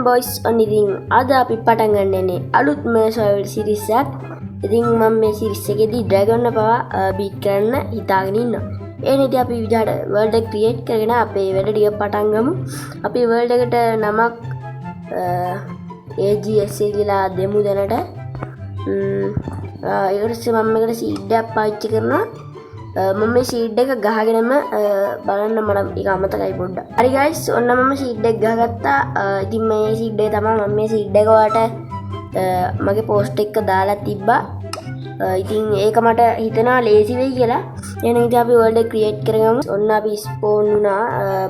boys on ඉතින් අද අපි පටන් ගන්නනේ අලුත්ම survival series එකක්. ඉතින් මම මේ series එකේදී dragon පවා beat කරන්න හිතාගෙන ඉන්නවා. ඒ නිසා අපි විදිහට world එක create කරගෙන අපේ වැඩ ටික පටන් ගමු. අපි world එකට නමක් AGSA කියලා දෙමු දැනට. ඊට පස්සේ මම මේකට seed එකක් පාවිච්චි කරනවා. මම මේ seed එක ගහගෙනම බලන්න මට ඒක අමතකයි පොඩ්ඩක්. හරි guys ඔන්න මම seed එක ගහගත්තා. ඉතින් මේ seed එක තමයි මම මේ seed එක ඔයාලට මගේ post එක දාලා තිබ්බා. ඉතින් ඒක මට හිතනවා ලේසි වෙයි කියලා. එහෙනම් ඉතින් අපි world එක create කරගමු. ඔන්න අපි spawn වුණා.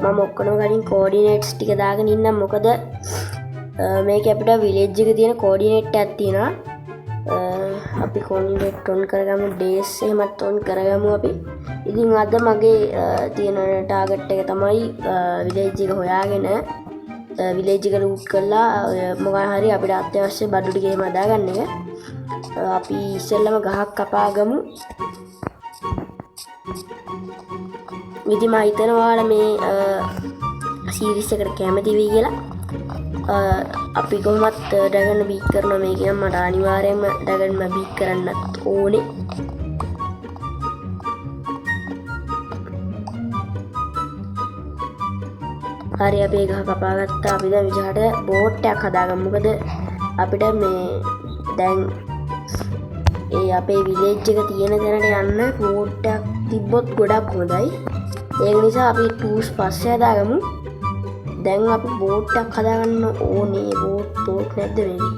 මම ඔක්කොම කලින් coordinates ටික දාගෙන ඉන්නම්. මොකද මේක අපිට village එක තියෙන coordinate එකක් තියෙනවා. අපි coordinate on කරගමු days එහෙමත් on කරගමු අපි. ඉතින් අද මගේ තියෙන target එක තමයි village එක හොයාගෙන village එක loot කරලා මොකක් හරි අපිට අත්‍යවශ්‍ය බඩු ටික එහෙම හදාගන්න එක. අපි ඉස්සෙල්ලම ගහක් කපාගමු. ඉතින් මම හිතනවා ඔයාලා මේ series එකට කැමති වෙයි කියලා. අපි කොහොමත් dragon beat කරනවා මේක නම් මට අනිවාර්යයෙන්ම dragon beat කරන්නත් ඕනේ. හරි අපි ඒක කපාගත්තා. අපි දැන් විදිහට boat එකක් හදාගමු. මොකද අපිට මේ දැන් ඒ අපේ village එක තියෙන තැනට යන්න boat එකක් තිබ්බොත් ගොඩක් හොඳයි. ඒක නිසා අපි tools පස්සේ හදාගමු. දැන් අපි boat එකක් හදාගන්න ඕනේ. boat නැද්ද මේකේ?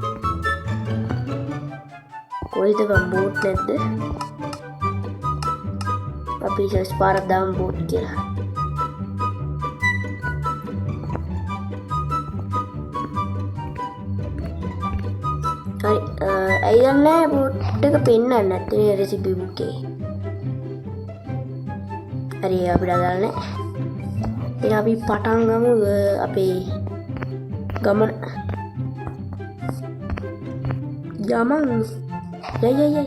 කොයිද බං boat නැද්ද? අපි search පාරක් දාමු boat කියලා. හරි අයියන්නේ boat එක පෙන්නන්න නැත්තේ recipe book එකේ. හරි අපිට දාලා නැහැ. ඉතින් අපි පටන් ගමු අපේ ගමන. යයි.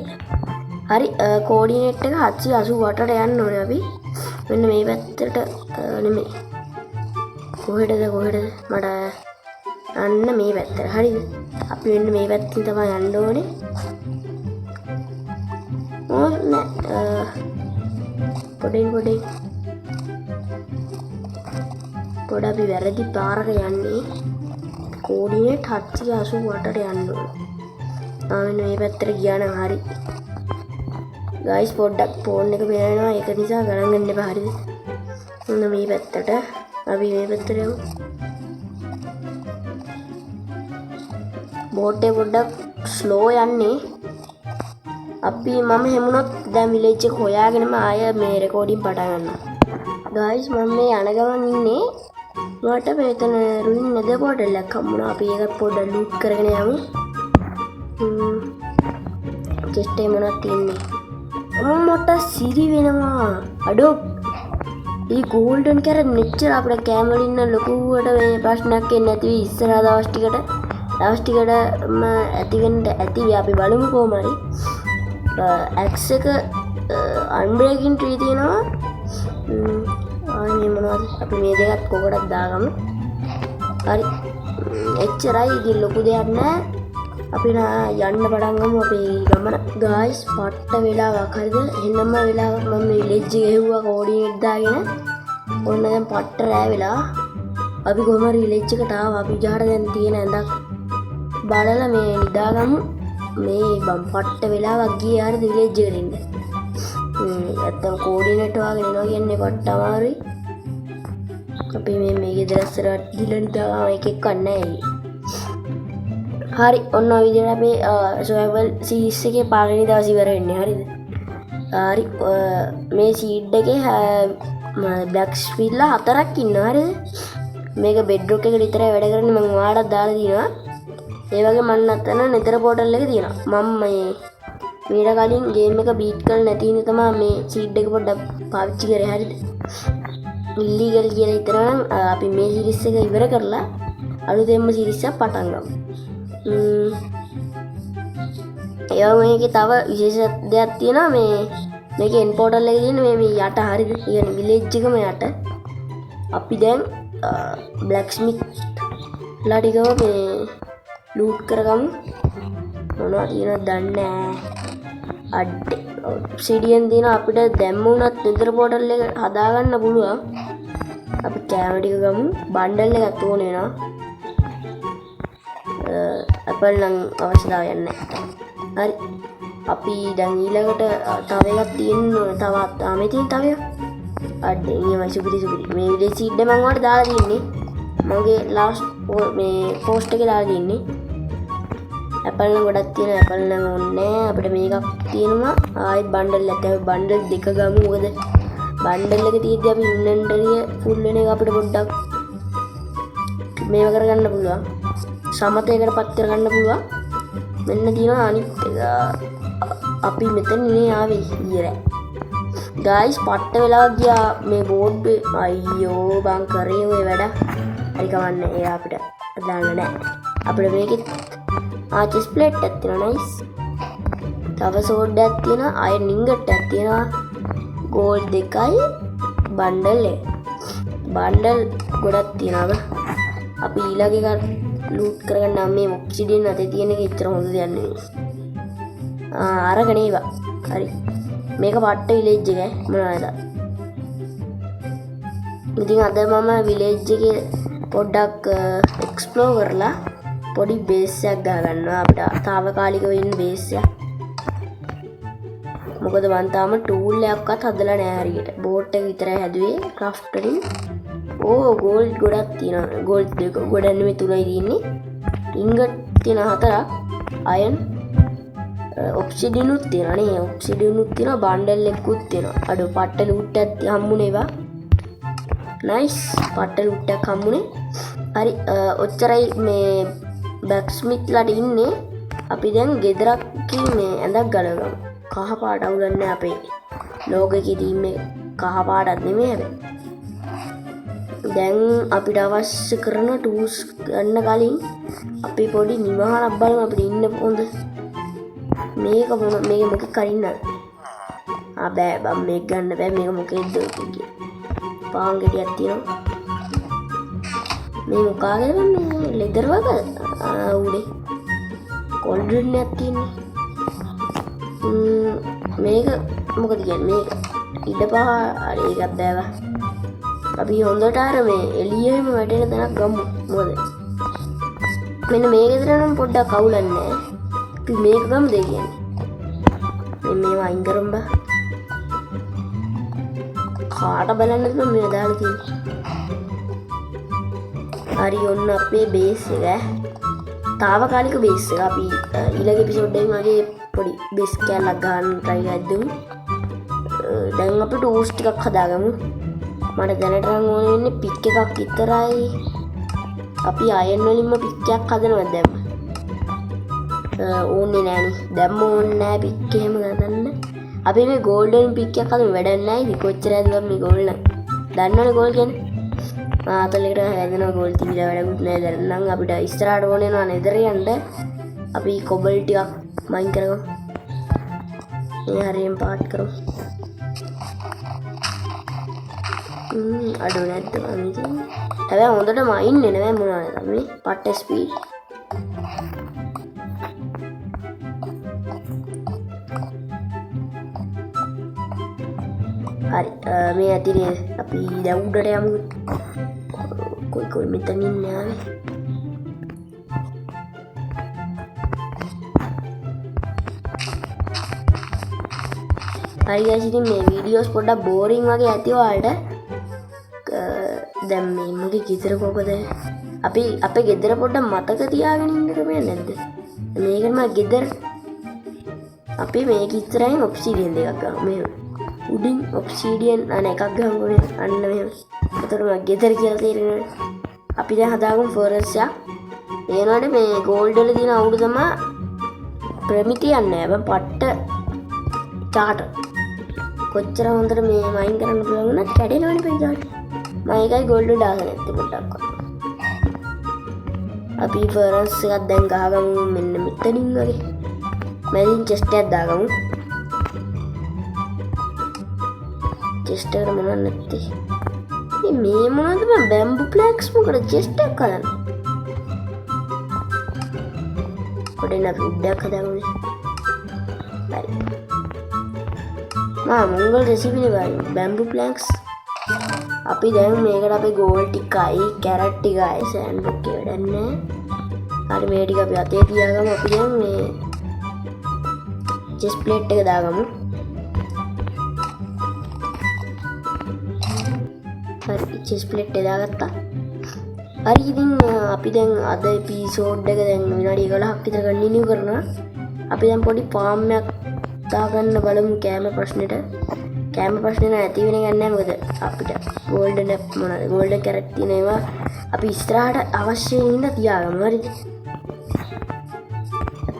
හරි කෝඩිනේට් එක 788ට යන්න ඕනේ අපි. මෙන්න මේ පැත්තට නෙමෙයි. කොහෙටද මට අන්න මේ පැත්තට. හරිද? අපි මෙන්න මේ පැත්තෙන් තමයි යන්න ඕනේ. පොඩ අපි වැරදි පාරක යන්නේ. කෝඩිනේට් 788ට යන්න ඕනේ. මෙන්න මේ පැත්තට ගියා නම් හරි. ගයිස් පොඩ්ඩක් ෆෝන් එක පේනවා. ඒක නිසා ගණන් ගන්න එපා. හරිද? මෙන්න මේ පැත්තට අපි මේ පැත්තට යමු. බෝට් එක පොඩ්ඩක් ස්ලෝ යන්නේ. අපි මම හැමුණොත් දැන් village එක හොයාගෙනම ආය මේ රෙකෝඩින් පටන් ගන්නවා. ගයිස් මම මේ යන ගමන් ඉන්නේ. මට මෙතන රුයින් නේද පොඩ්ඩක් හම්බුණා. අපි ඒක පොඩ්ඩක් ලූට් කරගෙන යමු. චෙස්ට් එක මොනවද තියෙන්නේ? මට සිරි වෙනවා. අඩෝ මේ ගෝල්ඩන් කැරට් මෙච්චර අපේ කෑම වලින් ඉන්න ලොකුවට මේ ප්‍රශ්නයක් එන්නේ නැති වෙයි. ඉස්සරහ දවස් ටිකටම ඇති වෙන්න ඇති. අපි බලමු කොහොම හරි. X එක unbreaking tree තියෙනවා. මේ මොනවද? අපි මේ දෙකත් කොකටත් දාගමු. හරි. එච්චරයි. ඉතින් ලොකු දෙයක් නෑ. අපි යන්න පටන් ගමු අපේ ගමන. ගායිස් පට්ට වෙලාවක් හරිද? එන්නම වෙලාවක් මම මේ village එක හෙව්වා කෝඩිනේට් දාගෙන. ඔන්න දැන් පට්ට රෑ වෙලා. අපි කොහොම හරි village එකට ආවා. අපි ජහට දැන් තියෙන ඇඳක් බලලා මේ නිදාගමු. මේ බම් පට්ට වෙලාවක් ගියේ හරිද village එකට ඉන්න. නැත්තම් කෝඩිනේට් වගේ එනවා කියන්නේ පට්ට අමාරුයි. අපි මේ ගෙදර ඉස්සරහට ගිහලා නිදාගම එකෙක් කන්නේ නැහැ. හරි ඔන්න ඔය විදිහට අපේ survival series එකේ පළවෙනි දවස් ඉවර වෙන්නේ. හරිද? හරි මේ seed එකේ black spilla 4ක් ඉන්නවා. හරිද? මේක bedrock එකට විතරයි වැඩ කරන්නේ. මම ඔයාලට දාලා දිනවා. ඒ වගේ මන්න අතන nether portal එක තියෙනවා. මම මීට කලින් game එක beat කරලා නැති ඉඳ තමයි මේ seed එක පොඩ්ඩක් පාවිච්චි කරේ. හරිද? illegal කියලා හිතනවා නම් අපි මේ series එක ඉවර කරලා අලුතෙන්ම series එක පටන් ගමු. මේකේ තව විශේෂ දෙයක් තියෙනවා. මේකේ end portal එකේ තියෙන මේ යට හරිද? කියන්නේ village එකම යට අපි දැන් blacksmith ලාටිකව මේ ලූට් කරගමු. මොනවා තියෙනවද දන්නේ නැහැ. අඩේ ඔබ්සිඩියන් දින අපිට දැම්ම උනත් නෙදර් පෝටල් එක හදාගන්න පුළුවන්. අපි කැම ටික ගමු. බණ්ඩල් එකක් ඕනේ නා. ඇපල් නම් අවශ්‍යතාවයක් නැහැ. හරි. අපි දැන් ඊළඟට තව එකක් තියෙන්න තවත් මේ තියෙන තව එකක්. අඩේ ඊමයි සුපිරි. මේ විදිහේ සීඩ් එක මම ඔයාලට දාලා තින්නේ. මගේ ලාස්ට් මේ පෝස්ට් එකේ දාලා තින්නේ. ඇපල් නම් ගොඩක් තියෙනවා. ඇපල් නම් ඕනේ අපිට මේකක් තියෙනවා. ආයෙත් බණ්ඩල් එකක්. අපි බණ්ඩල් දෙක ගමු. මොකද බණ්ඩල් එක තියෙද්දි අපි ඉන්වෙන්ටරිය ෆුල් වෙන එක අපිට පොඩ්ඩක් මේව කරගන්න පුළුවන්. සමතයකට පත් කරගන්න පුළුවන්. මෙන්න තියෙනවා අනිත් එක. අපි මෙතන ඉන්නේ ආවේ ඊයරෑ. ගයිස් පට්ට වෙලා ගියා මේ බෝඩ් අයියෝ බං කරේ ඔය වැඩ. හරි කවන්නේ ඒ අපිට දාන්න නැහැ. අපිට මේකෙත් ආචස් ප්ලේට් එකක් තියෙනවා නයිස්. තව සෝඩ් එකක් තියෙනවා. අයරන් ඉන්ගට් එකක් තියෙනවා. ගෝල්ඩ් දෙකයි බණ්ඩල් එක. බණ්ඩල් ගොඩක් තියෙනවා. අපි ඊළඟ එක ලූට් කරගන්න මේ ඔබ්සිඩියන් අතේ තියෙන එක ඉතර හොඳ දෙයක් නෙවෙයි. අරගෙන ඒවා. හරි. මේක පට්ට විලේජ් එක මොනවද? ඉතින් අද මම විලේජ් එකේ පොඩ්ඩක් එක්ස්ප්ලෝර් කරලා පොඩි බේස් එකක් ගහගන්නවා. අපිට తాවකාලිකව ඉන්න බේස් එකක්. මොකද මම තාම ටූල් එකක්වත් හදලා නැහැ හරියට. බෝට් එක විතරයි හැදුවේ ක්‍රාෆ්ට් වලින්. ගෝල්ඩ් ගොඩක් තියෙනවා. ගෝල්ඩ් දෙක ගොඩක් නෙමෙයි තුනයි තියෙන්නේ. ඉන්ගට් තියෙන 4ක්. අයන් ඔබ්සිඩියන් උත් තියෙනවා නේ. ඔබ්සිඩියන් උත් තියෙනවා. බණ්ඩල් එකකුත් තියෙනවා. අඩෝ පට්ට ලූට් එකක් හම්බුනේ ඒවා. නයිස්. පට්ට ලූට් එකක් හම්බුනේ. හරි ඔච්චරයි මේ බ්ලැක්ස්මිත්ලාට ඉන්නේ. අපි දැන් ගෙදරක් මේ ඇඳක් ගලවමු. කහ පාට අවුලන්නේ අපේ ලෝකයේ තීම් එක කහ පාටක් නෙමෙයි හැබැයි. දැන් අපිට අවශ්‍ය කරන ටූල්ස් ගන්න කලින් අපි පොඩි නිවහනක් බලමු අපිට ඉන්න හොඳ. මේක මොකක් කරින්නද? බෑ බම් මේක ගන්න බෑ. මේක මොකෙද්ද කිව්වේ? පාන් ගෙඩියක් තියෙනවා. මේ මොකාගේද මේ ලෙදර් වග උඩේ කොල්ඩ්රින් එකක් තියෙන්නේ. මේක මොකද කියන්නේ? මේක ඉඩපහ හරි එකක් බෑවා. අපි හොඳට අර මේ එළියෙම වැටෙන තැනක් ගමු. මොකද මෙන්න මේ ගෙදර නම් පොඩ්ඩක් අවුලන්නේ නැහැ. අපි මේක ගමුද කියන්නේ? මේව අයින් කරමු බා. කාට බලන්නද මම මේ දාලා තියෙන්නේ? හරි ඔන්න අපේ බේස් එක. తాවකාලික බේස් එක. අපි ඊළඟ එපිසෝඩ් එකේ මගේ පොඩි බේස් කැලක් ගන්න try එකක් දෙමු. දැන් අපි ටූල්ස් ටිකක් හදාගමු. මට දැනට නම් ඕනේ වෙන්නේ පික් එකක් විතරයි. අපි අයන් වලින්ම පික් එකක් හදනවා දැම්ම. ඕනේ නෑනේ. දැම්ම ඕනේ නෑ පික් එහෙම ගන්න. අපි මේ ගෝල්ඩ් වලින් පික් එකක් හදමු. වැඩක් නෑ. ඉතින් කොච්චර හදුවා මේ ගෝල්ඩ් නම්. දන්නවනේ ගෝල්ඩ් කියන්නේ. අතලෙකට හැදෙනවා ගෝල්ඩ් තිබිලා වැඩකුත් නෑ. දැන් නම් අපිට ඉස්සරහට ඕනේ වෙනවා නෙදර යන්න. අපි කොබල් ටිකක් මයින් කරගමු. මේ හරියෙන් පාට් කරමු. අඩෝ නැද්ද මම ඉතින්. හැබැයි හොඳටම අයින්නේ නෑ මොනවද මේ පට්ට ස්පීඩ්. හරි මේ ඇතිනේ අපි දැන් උඩට යමු. කොයි මෙතන ඉන්නේ ආවේ. හරි guys ඉතින් මේ වීඩියෝස් පොඩ්ඩක් බෝරින් වගේ ඇති ඔයාලට. දැන් මේ මගේ ගෙදර කොකද? අපි අපේ ගෙදර පොඩ්ඩක් මතක තියාගෙන ඉන්න ක්‍රමයක් නැද්ද? මේකම ගෙදර අපි මේක ඉස්සරහින් ඔබ්සිඩියන් දෙකක් ගමු. මේ උඩින් ඔබ්සිඩියන් අන එකක් ගමු. අන්න මෙහෙම. එතකොට මම ගෙදර කියලා තේරෙනවනේ. අපි දැන් හදාගමු ෆෝරස් එකක්. ඒනවනේ මේ ගෝල්ඩ් වල තියෙන අවුල තමයි ප්‍රමිතියක් නෑ. බං පට්ට චාට. කොච්චර හොඳට මේ මයින් කරන්න පුළුවන් වුණත් කැඩෙනවනේ පෙයිදාට. මම ඒකයි ගෝල්ඩ් දාගෙන නැත්තේ පොඩ්ඩක්. අපි ෆෝරස් එකක් දැන් ගහගමු මෙන්න මෙතනින් වගේ. මැදින් චෙස්ට් එකක් දාගමු. චෙස්ට් එකට මොනවද නැත්තේ? මේ මොනවද මම බැම්බු ප්ලැක්ස් මොකද චෙස්ට් එකක් හදන්නේ? පොඩෙන් අපි උඩයක් හදාගමු. හරි. මොංගල් රෙසිපිනේ බලමු. බැම්බු ප්ලැන්ක්ස්. අපි දැන් මේකට අපේ ගෝල් ටිකයි කැරට් ටිකයි සෑන්ඩ්විච් එක වැඩක් නැහැ. හරි මේ ටික අපි අතේ තියාගමු. අපි දැන් මේ චෙස් ප්ලේට් එක දාගමු. හරි චෙස් ප්ලේට් එක දාගත්තා. හරි ඉතින් අපි දැන් අද එපිසෝඩ් එක දැන් විනාඩි 11ක් විතර කන්ටිනියු කරනවා. අපි දැන් පොඩි ෆාම් එකක් දාගන්න බලමු කෑම ප්‍රශ්නෙට. කෑම ප්‍රශ්නේ නැති වෙන එක නෑ මොකද අපිට ගෝල්ඩන් ඇප් මොනවාද ගෝල්ඩන් කැරට් තියෙන ඒවා අපි ඉස්සරහට අවශ්‍ය වෙන තියාගමු. හරිද?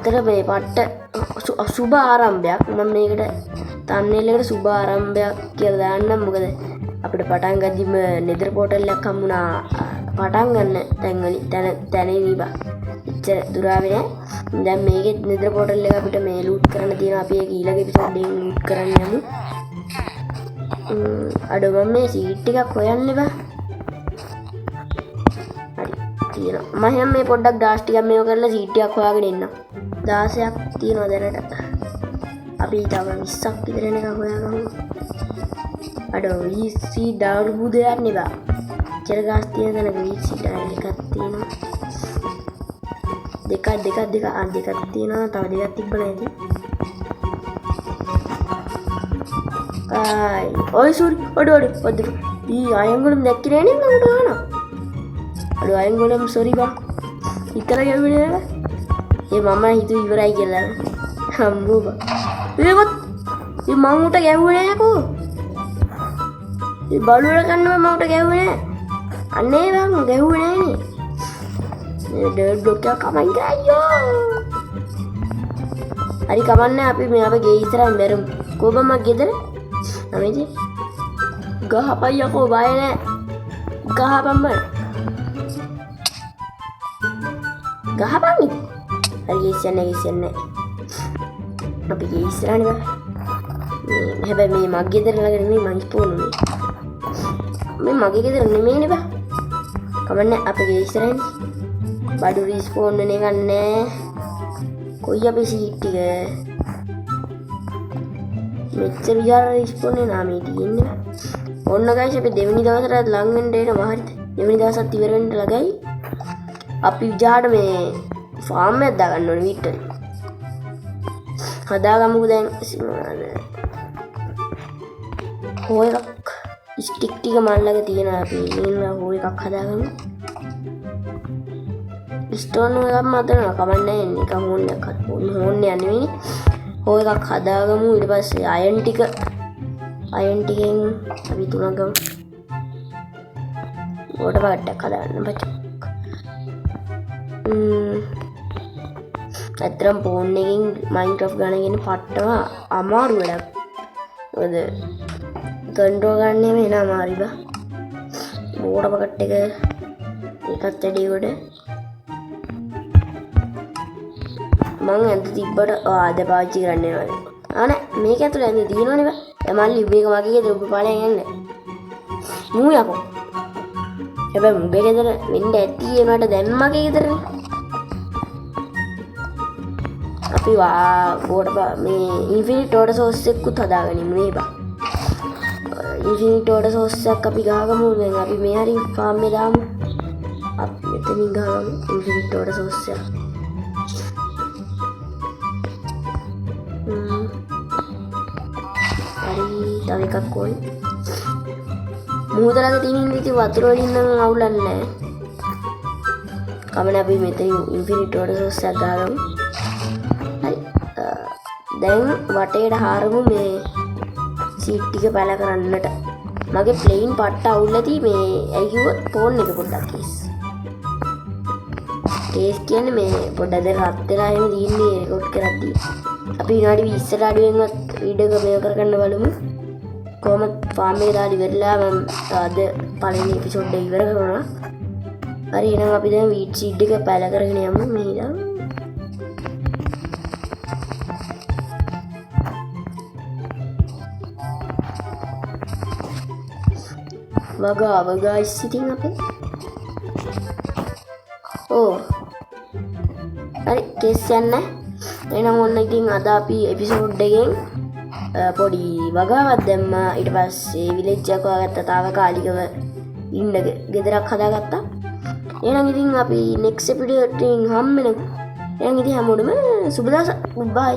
ඇත්තට මේ පට්ට සුබ ආරම්භයක්. මම මේකට තම්නේල් එකට සුබ ආරම්භයක් කියලා දාන්නම්. මොකද අපිට පටන් ගද්දිම නෙදර් පෝටල් එකක් හම්බුණා. පටන් ගන්න තැනෙවි බා. ඉච්චර දුරාවේ නෑ. දැන් මේකේ නෙදර් පෝටල් එක අපිට මේ ලූට් කරන්න තියෙනවා. අපි ඒක ඊළඟ එපිසෝඩ් එකෙන් ලූට් කරන්න යමු. අඩෝ මම මේ සීට් ටිකක් හොයන්න බා. හරි තියෙනවා. මම එහෙනම් මේ පොඩ්ඩක් ඩාස් ටිකක් මේව කරලා සීට් ටිකක් හොයාගෙන එන්නම්. 16ක් තියෙනවා දැනට. අපි තව 20ක් විතර එනකම් හොයාගමු. අඩෝ වීසි ඩවුල් දෙයක් නේ බා. චර ගාස් තියෙන තැනක වීසි ඩවුල් එකක් තියෙනවා. දෙකක් තියෙනවා. තව දෙකක් තිබ්බ නැති. ඔය සෝරි ඔඩ ඊ අයංගොලම් දැක්කේ නෑනේ මම ගානවා. අඩෝ අයංගොලම් සෝරි බා. ඉතල ගැවුනේ නේද? ඒ මම හිතුව ඉවරයි කියලා. හම්බෝ බා. ඒවත් මේ මම උට ගැව්වේ නෑකෝ. මේ බලුවල කන්න මම උට ගැව්වේ නෑ. අනේ බං ගැව්වේ නෑනේ. මේ ඩර්ට් බ්ලොක් එක කමෙන් ගියෝ. හරි කමන්නේ අපි මේ අපේ ගේ ඉස්සරහින් බැරමු. කොබම ගෙදර නමේද? ගහපයියකෝ බය නෑ. ගහපම්ම. ගහපන්නේ. හරි ඉස්සන්නේ. අපි ගේ ඉස්සරහනේ බා. මේ හැබැයි මේ මගේ ගෙදර ළඟ නෙමෙයි මං ස්පෝන් උනේ. මේ මගේ ගෙදර නෙමෙයිනේ බා. කමන්නේ අපේ ගේ ඉස්සරහින්. බඩු රිස්පෝන් වෙන එක නෑ. කොයි අපේ සීට් ටික මෙච්චර විහාර රිස්පෝන් වෙනා මේ තියෙන්නේ. ඔන්න ගයිස් අපි දෙවෙනි දවසට ලඟ වෙන්න එනවා. හරිද? දෙවෙනි දවසත් ඉවර වෙන්න ළඟයි. අපි විජාට මේ ෆාම් එකක් දාගන්න ඕනේ විතර. හදාගමුකෝ දැන් හොය එකක් ස්ටික් ටික මල්ලක තියෙනවා. අපි මේන හොය එකක් හදාගමු. ස්ටෝන් එකක් මතනවා කමන්නේ නිකන් හොන්න එකක් හොන්න යන්නේ නෙවෙයි. හොය එකක් හදාගමු. ඊට පස්සේ අයන් ටිකෙන් අපි තුනක් ගමු. වෝටර් බකට් එකක් හදාගන්න බච්. ඇත්තටම ෆෝන් එකෙන් මයින්ක්‍රාෆ්ට් ගන්න කියන්නේ පට්ටම අමාරු වැඩක්. මොකද කන්ට්‍රෝල් ගන්න වෙන අමාරුයි බා. වෝටර් බකට් එක ඒකත් වැඩි කොට මං ඇඳ තිබ්බට ආද පාවිච්චි කරන්න වෙනවා. ආනේ මේක ඇතුලේ ඇඳ තියෙනවනේ බා. මල්ලි මේක මගේ ගෙදර ඔබ පාලෙන් යන්න. මූ යකෝ. හැබැයි මුගේ ගෙදර වෙන්න ඇති ඒකට දැන් මගේ ගෙදරනේ. අපි මේ ඉන්ෆිනිට් වෝටර් සෝස් එකකුත් හදාගනිමු නේ බා. ඉන්ෆිනිට් වෝටර් සෝස් එකක් අපි ගහගමු. දැන් අපි මේ හරි ෆාම් එකේ දාමු. අපි මෙතනින් ගහගමු ඉන්ෆිනිට් වෝටර් සෝස් එක. තව එකක් ඕනේ. මුහුදලක තියෙන ඉති වතුර වලින් නම් අවුලක් නැහැ. කමන අපි මෙතන ඉන්ෆිනිට් වෝටර් සෝස් එකක් දාගමු. හරි. දැන් වටේට හරමු මේ සීට් ටික පැල කරන්නට. මගේ ප්ලේන් පට්ට අවුල්ලදී මේ ඇයි කිව්වොත් ෆෝන් එක පොඩ්ඩක් කේස් කියන්නේ මේ පොඩ්ඩක් දැන් රත් වෙලා එහෙම දින්නේ රෙකෝඩ් කරද්දී. අපි විනාඩි 20ට අඩුවෙන්වත් වීඩියෝ එක මේක කරගන්න බලමු. කොහොමද ෆාම් එක දාලා ඉවරලා මම අද පළවෙනි එපිසෝඩ් එක ඉවර කරනවා. හරි එහෙනම් අපි දැන් වීට් සීඩ් එක පැල කරගෙන යමු මේ ඉඳන්. වගාව ගයිස් ඉතින් අපේ හරි කෙස් යන්න. එහෙනම් ඔන්න ඉතින් අද අපි එපිසෝඩ් එකෙන් පොඩි වගාවක් දැම්මා. ඊට පස්සේ විලේජ් එකක් හොයාගත්තා. තාවකාලිකව ඉන්න ගෙදරක් හදාගත්තා. එහෙනම් ඉතින් අපි next episode එකකින් හම්බෙමු. එහෙනම් ඉතින් හැමෝටම සුබ දවසක්. goodbye.